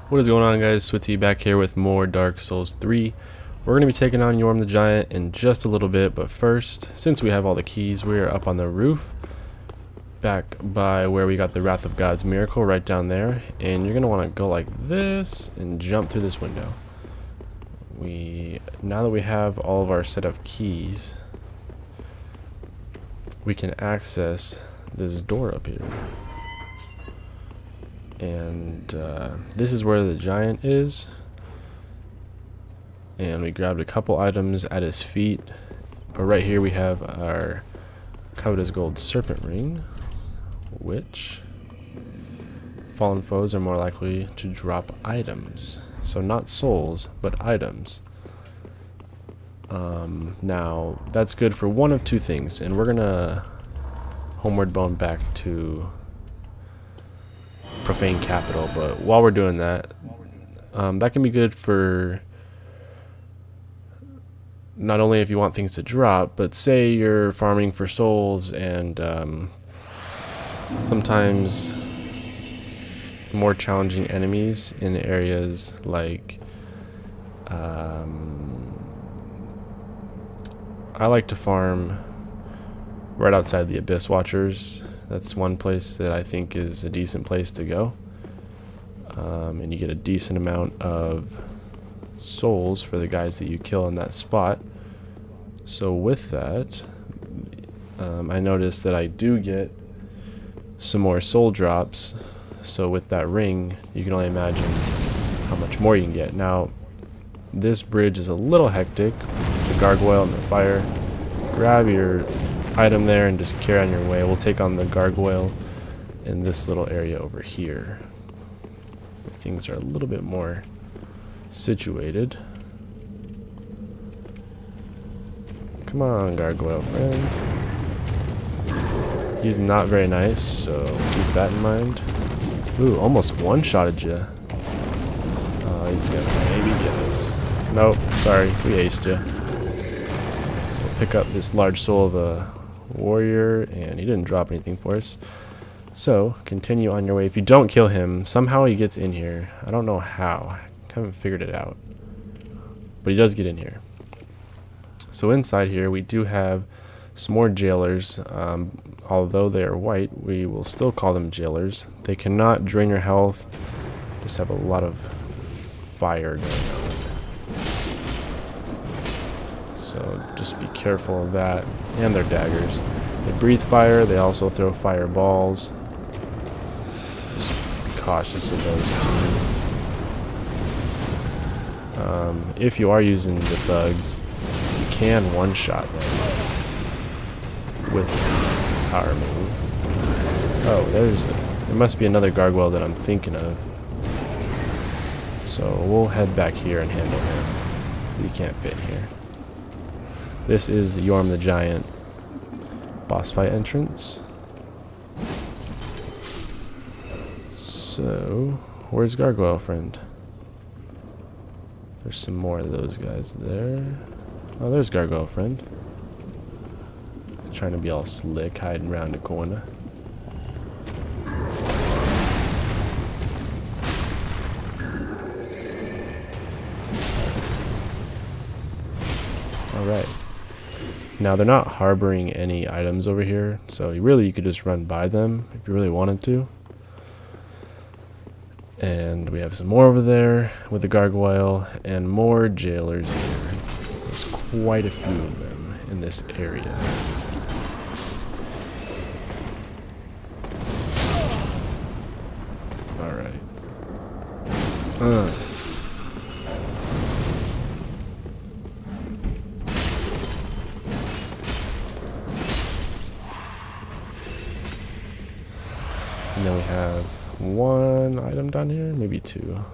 What is going on, guys? Switzy back here with more Dark Souls 3. We're going to be taking on Yorm the Giant in just a little bit, but first, since we have all the keys, we are up on the roof, back by where we got the Wrath of God's Miracle, right down there, and you're going to want to go like this and jump through this window. Now that we have all of our set of keys, we can access this door up here. And this is where the giant is, and we grabbed a couple items at his feet, but right here we have our covetous gold serpent ring, which fallen foes are more likely to drop items, so not souls but items. Now that's good for one of two things, and we're gonna homeward bone back to Profaned Capital, but while we're doing that, that can be good for not only if you want things to drop, but say you're farming for souls and sometimes more challenging enemies in areas like I like to farm right outside the Abyss Watchers. That's one place that I think is a decent place to go. And you get a decent amount of souls for the guys that you kill in that spot. So with that, I noticed that I do get some more soul drops. So with that ring, you can only imagine how much more you can get. Now, this bridge is a little hectic. The gargoyle and the fire. Grab your item there and just carry on your way. We'll take on the gargoyle in this little area over here. Things are a little bit more situated. Come on, gargoyle friend. He's not very nice, so keep that in mind. Ooh, almost one-shotted you. He's gonna maybe get us. Nope, sorry, we aced you. So we'll pick up this large soul of a warrior, and he didn't drop anything for us. So continue on your way. If you don't kill him, somehow he gets in here. I don't know how. I haven't figured it out, but he does get in here. So inside here we do have some more jailers. Although they are white, we will still call them jailers. They cannot drain your health, just have a lot of fire going on. So just be careful of that. And their daggers. They breathe fire, they also throw fireballs. Just be cautious of those two. If you are using the thugs, you can one-shot them with power move. Oh, there must be another gargoyle that I'm thinking of. So we'll head back here and handle him. He can't fit here. This is the Yorm the Giant boss fight entrance. So, where's Gargoyle Friend? There's some more of those guys there. Oh, there's Gargoyle Friend. He's trying to be all slick, hiding around a corner. Alright. Now, they're not harboring any items over here, so you could just run by them if you really wanted to. And we have some more over there with the gargoyle and more jailers here. There's quite a few of them in this area. Alright. And then we have one item down here, maybe two.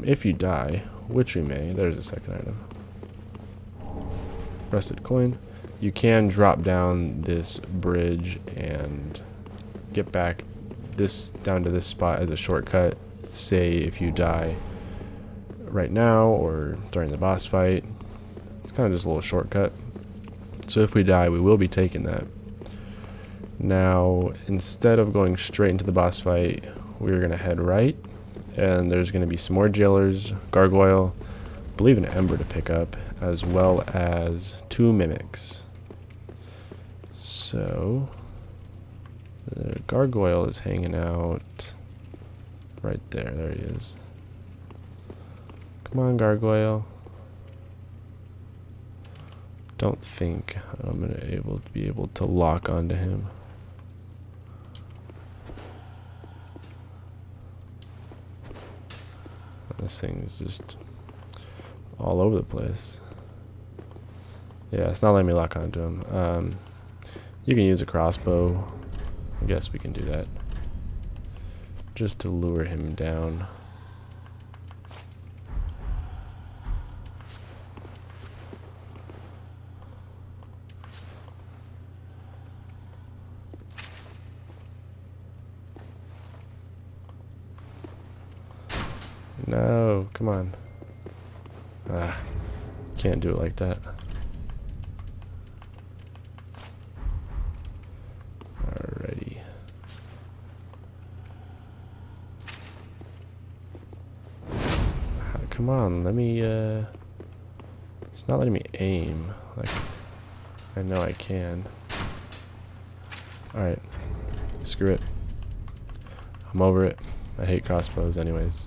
If you die, which we may, there's a second item. Rusted coin. You can drop down this bridge and get back down to this spot as a shortcut. Say if you die right now or during the boss fight. It's kind of just a little shortcut. So if we die, we will be taking that. Now, instead of going straight into the boss fight, we're going to head right And there's going to be some more jailers, gargoyle, I believe an ember to pick up, as well as 2 mimics. So the gargoyle is hanging out right there. There he is. Come on, gargoyle. Don't think I'm gonna be able to lock onto him. This thing is just all over the place. Yeah, it's not letting me lock onto him. You can use a crossbow. I guess we can do that. Just to lure him down. No, come on. Can't do it like that. Alrighty. Come on, let me, it's not letting me aim. Like, I know I can. Alright. Screw it. I'm over it. I hate crossbows anyways.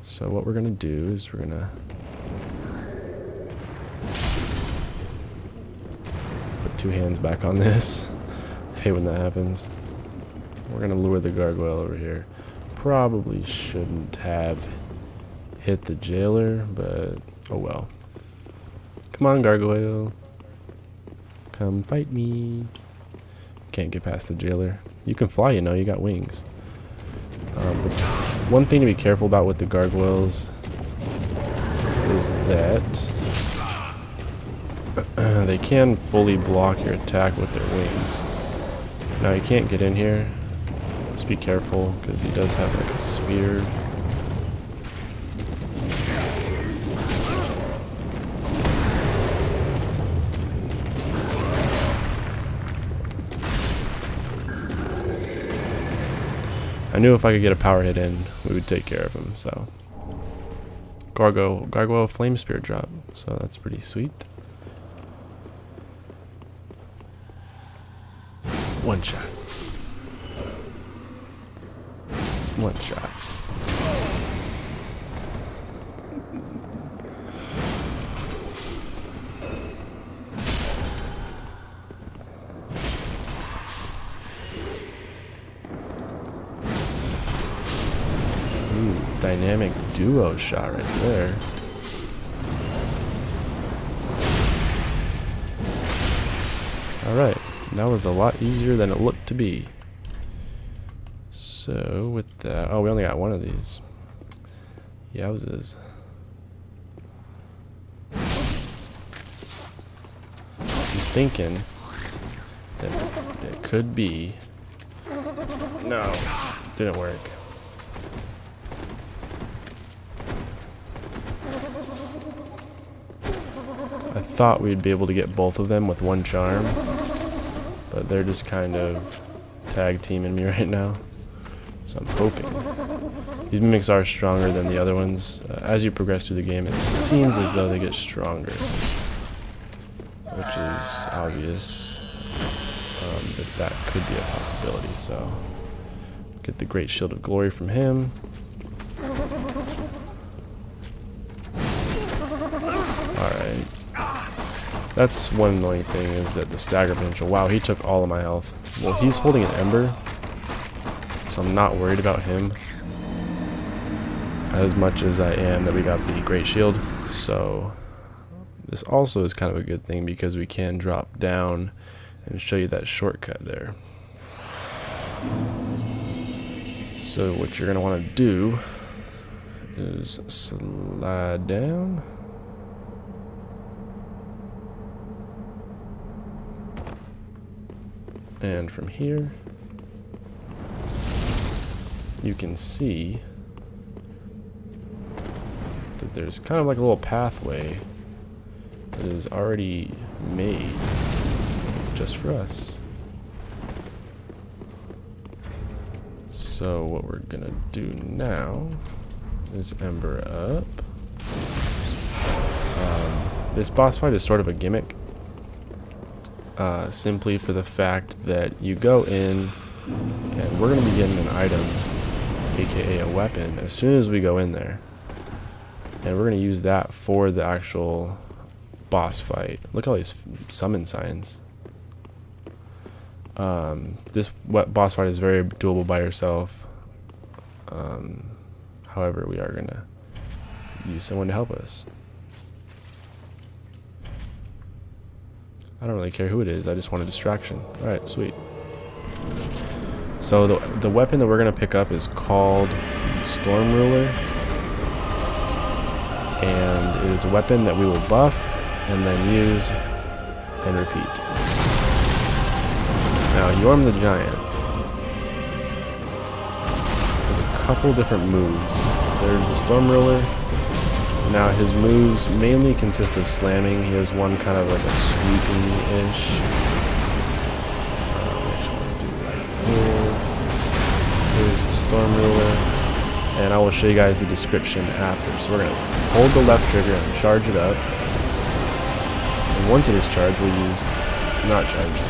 So what we're gonna do is we're gonna put 2 hands back on this. I hate when that happens. We're gonna lure the gargoyle over here. Probably shouldn't have hit the jailer, but oh well. Come on, gargoyle. Come fight me. Can't get past the jailer. You can fly, you know, you got wings. But one thing to be careful about with the gargoyles is that they can fully block your attack with their wings. Now you can't get in here. Just be careful because he does have like a spear. I knew if I could get a power hit in, we would take care of him, so. Gargoyle flame spear drop, so that's pretty sweet. One shot. One shot. Dynamic duo shot right there. Alright, that was a lot easier than it looked to be. So with that, oh, we only got one of these. Yowzes. I'm thinking that it could be. No, didn't work. I thought we'd be able to get both of them with one charm, but they're just kind of tag teaming me right now. So I'm hoping. These mimics are stronger than the other ones. As you progress through the game, it seems as though they get stronger, which is obvious. That could be a possibility. So get the Great Shield of Glory from him. Alright. That's one annoying thing, is that the stagger potential. Wow, he took all of my health. Well, he's holding an ember, so I'm not worried about him as much as I am that we got the Great Shield. So this also is kind of a good thing because we can drop down and show you that shortcut there. So what you're going to want to do is slide down. And from here, you can see that there's kind of like a little pathway that is already made just for us. So what we're gonna do now is ember up. This boss fight is sort of a gimmick, simply for the fact that you go in and we're gonna be getting an item, aka a weapon, as soon as we go in there, and we're gonna use that for the actual boss fight. Look at all these summon signs. This boss fight is very doable by yourself. However, we are gonna use someone to help us. I don't really care who it is, I just want a distraction. Alright, sweet. So the weapon that we're gonna pick up is called the Storm Ruler, and it is a weapon that we will buff and then use and repeat. Now, Yorm the Giant has a couple different moves. There's the Storm Ruler. Now, his moves mainly consist of slamming. He has one kind of like a sweeping-ish. Actually, want to do like this. Here's the Storm Ruler. And I will show you guys the description after. So we're going to hold the left trigger and charge it up. And once it is charged, we'll use not charged.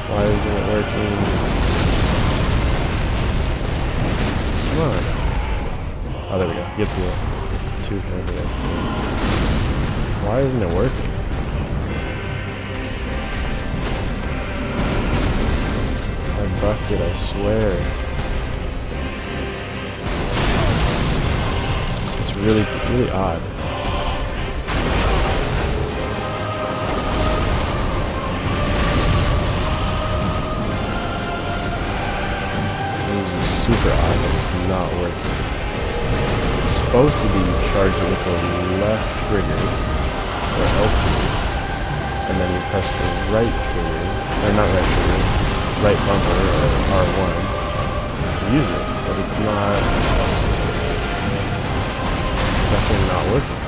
Why isn't it working? Come on. Oh, there we go. Get the two-handed thing. Why isn't it working? I buffed it, I swear. It's really odd. Super odd that it's not working. It's supposed to be charging with the left trigger, or LT, and then you press the right trigger, or not right trigger, right bumper, or R1, to use it, but it's definitely not working.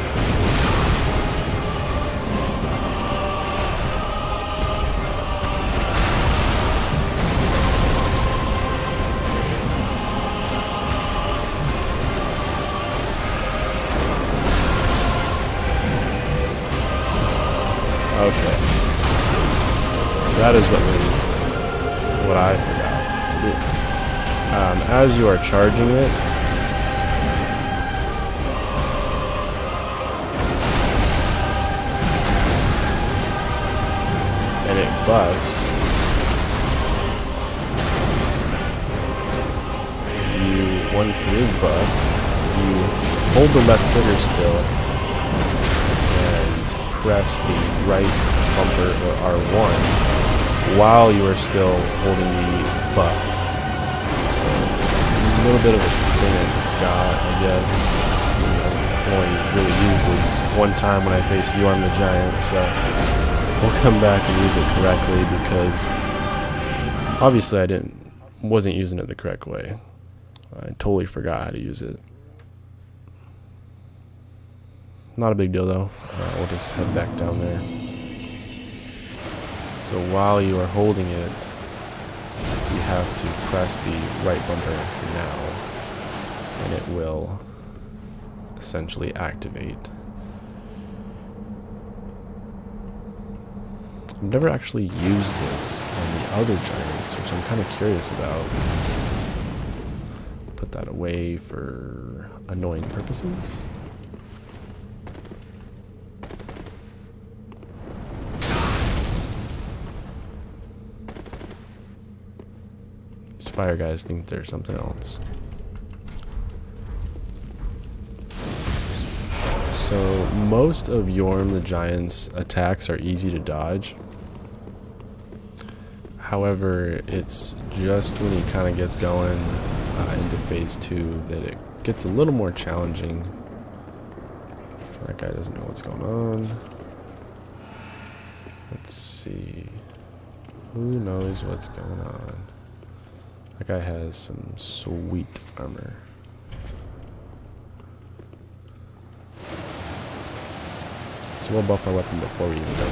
Okay, that is what I forgot to do. As you are charging it, and it buffs, once it is buffed, you hold the left trigger still press the right bumper or R1 while you are still holding the buff. So a little bit of a thing I got, I guess. I only really used this one time when I faced Yorm the Giant, so we'll come back and use it correctly because obviously I wasn't using it the correct way. I totally forgot how to use it. Not a big deal though. We'll just head back down there. So while you are holding it, you have to press the right bumper now, and it will essentially activate. I've never actually used this on the other giants, which I'm kind of curious about. Put that away for annoying purposes. Fire guys think there's something else. So most of Yorm the Giant's attacks are easy to dodge. However, it's just when he kind of gets going into phase 2 that it gets a little more challenging. That guy doesn't know what's going on. Let's see. Who knows what's going on? That guy has some sweet armor. So we'll buff our weapon before we even go in.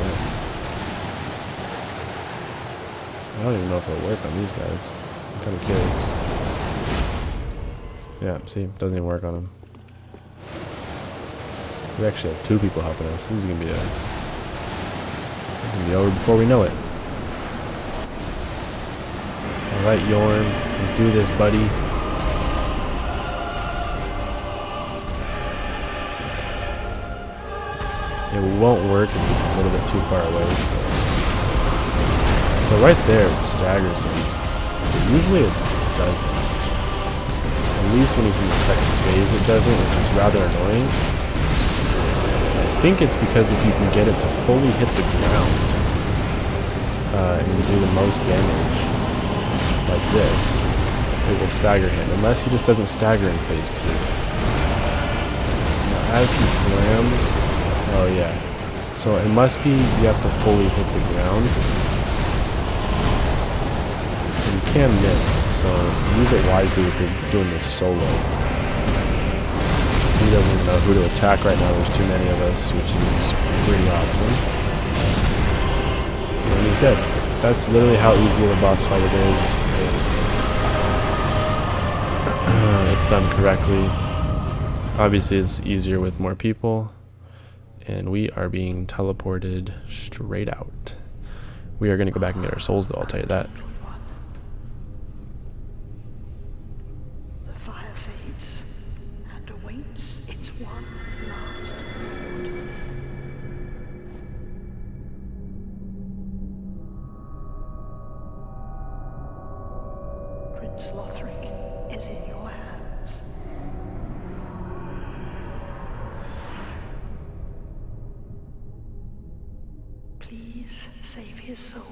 I don't even know if it'll work on these guys. I'm kind of curious. Yeah, see, doesn't even work on them. We actually have 2 people helping us. This is gonna be over before we know it. Alright, Yorm, let's do this, buddy. It won't work if it's a little bit too far away, so right there it staggers him. Usually it doesn't. At least when he's in the second phase it doesn't, which is rather annoying. I think it's because if you can get it to fully hit the ground and do the most damage like this, it will stagger him, unless he just doesn't stagger in phase 2. Now as he slams, oh yeah, so it must be you have to fully hit the ground. And you can miss, so use it wisely if you're doing this solo. He doesn't know who to attack right now, there's too many of us, which is pretty awesome. And he's dead. That's literally how easy of a boss fight it is. It's done correctly. Obviously it's easier with more people. And we are being teleported straight out. We are going to go back and get our souls though, I'll tell you that. The fire fades and awaits its one last reward. Prince Lothric is in your hands. Please save his soul.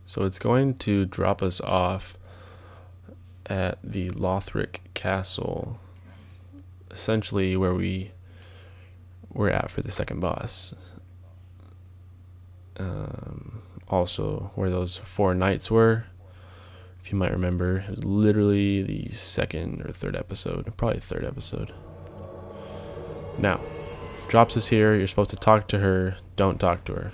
So it's going to drop us off at the Lothric Castle, essentially where we're at for the second boss. Also where those 4 knights were, if you might remember, it was literally the 2nd or 3rd episode, probably 3rd episode. Now, drops us here, you're supposed to talk to her, don't talk to her.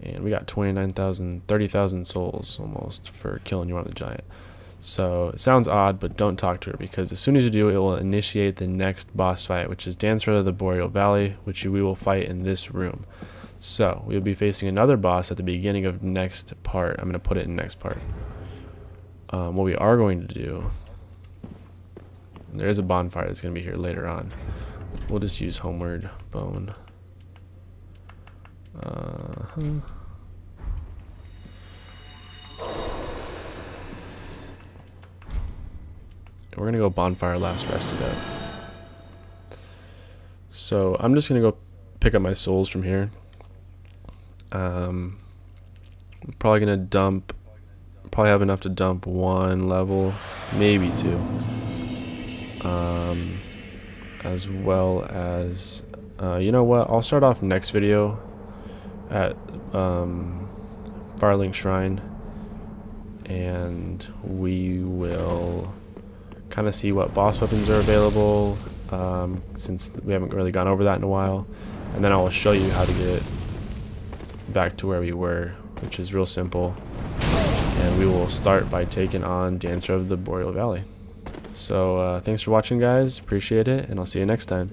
And we got 29,000, 30,000 souls almost for killing Yorm the Giant. So it sounds odd, but don't talk to her, because as soon as you do, it will initiate the next boss fight, which is Dancer of the Boreal Valley, which we will fight in this room. So we'll be facing another boss at the beginning of next part. I'm going to put it in next part. What we are going to do, there is a bonfire that's going to be here later on. We'll just use Homeward Bone. We're going to go Bonfire last rested out. So I'm just going to go pick up my souls from here. I'm probably going to dump, probably have enough to dump 1 level, maybe 2. As well as, you know what, I'll start off next video at Firelink Shrine, and we will kind of see what boss weapons are available, since we haven't really gone over that in a while, and then I will show you how to get back to where we were, which is real simple, and we will start by taking on Dancer of the Boreal Valley. So thanks for watching, guys, appreciate it, and I'll see you next time.